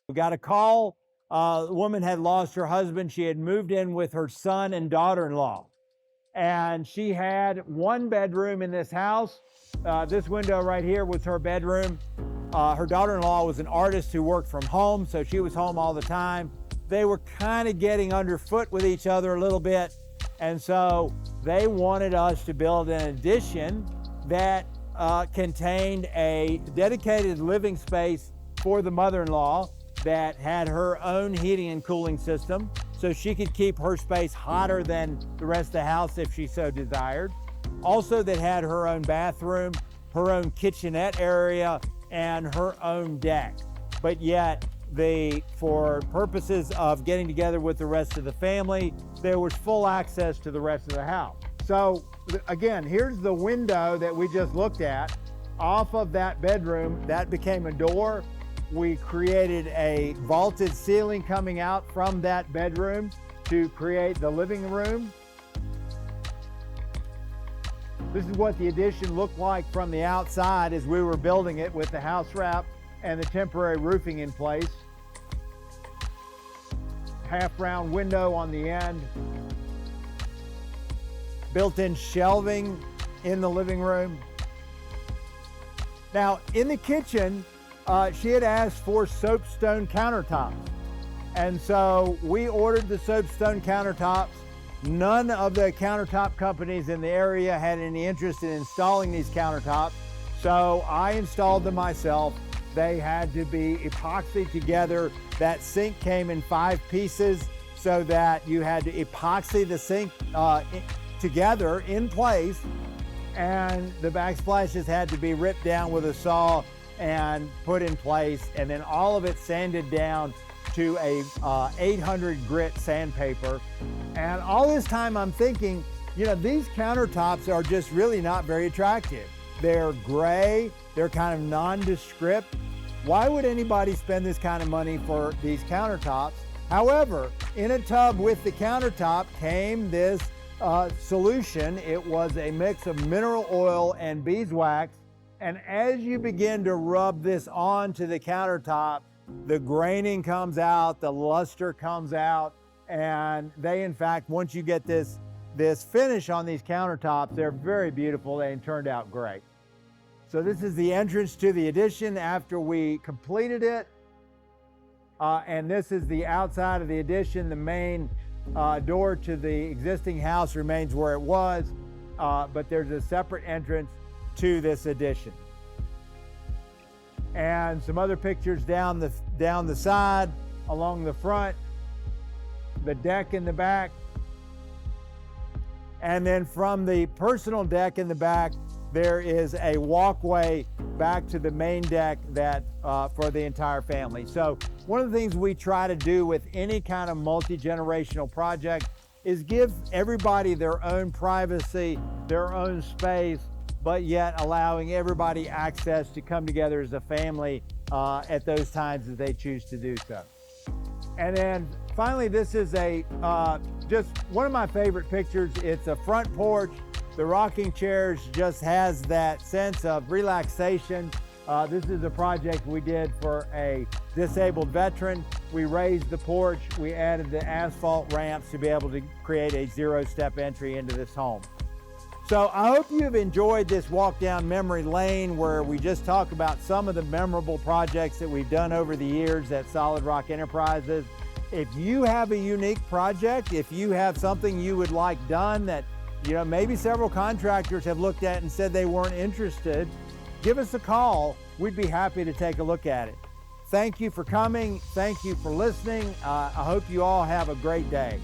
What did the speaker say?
We got a call. The woman had lost her husband. She had moved in with her son and daughter-in-law. And she had one bedroom in this house. This window right here was her bedroom. Her daughter-in-law was an artist who worked from home, so she was home all the time. They were kind of getting underfoot with each other a little bit. And so they wanted us to build an addition that contained a dedicated living space for the mother-in-law that had her own heating and cooling system, so she could keep her space hotter than the rest of the house if she so desired. Also that had her own bathroom, her own kitchenette area, and her own deck. But yet, for purposes of getting together with the rest of the family, there was full access to the rest of the house. So again, here's the window that we just looked at. Off of that bedroom, that became a door. We created a vaulted ceiling coming out from that bedroom to create the living room. This is what the addition looked like from the outside as we were building it with the house wrap and the temporary roofing in place. Half round window on the end. Built-in shelving in the living room. Now in the kitchen, she had asked for soapstone countertops. And so we ordered the soapstone countertops. None of the countertop companies in the area had any interest in installing these countertops. So I installed them myself. They had to be epoxied together. That sink came in 5 pieces so that you had to epoxy the sink together in place. And the backsplashes had to be ripped down with a saw and put in place, and then all of it sanded down to a 800 grit sandpaper. And all this time I'm thinking, you know, these countertops are just really not very attractive. They're gray, they're kind of nondescript. Why would anybody spend this kind of money for these countertops? However, in a tub with the countertop came this solution. It was a mix of mineral oil and beeswax. And as you begin to rub this onto the countertop, the graining comes out, the luster comes out, and they, in fact, once you get this finish on these countertops, they're very beautiful and turned out great. So this is the entrance to the addition after we completed it. And this is the outside of the addition. The main door to the existing house remains where it was, but there's a separate entrance to this addition. And some other pictures down the side, along the front, the deck in the back, and then from the personal deck in the back, there is a walkway back to the main deck that for the entire family. So one of the things we try to do with any kind of multi-generational project is give everybody their own privacy, their own space, but yet allowing everybody access to come together as a family at those times that they choose to do so. And then finally, this is just one of my favorite pictures. It's a front porch. The rocking chairs just has that sense of relaxation. This is a project we did for a disabled veteran. We raised the porch. We added the asphalt ramps to be able to create a 0-step entry into this home. So I hope you've enjoyed this walk down memory lane where we just talk about some of the memorable projects that we've done over the years at Solid Rock Enterprises. If you have a unique project, if you have something you would like done that, you know, maybe several contractors have looked at and said they weren't interested, give us a call. We'd be happy to take a look at it. Thank you for coming. Thank you for listening. I hope you all have a great day.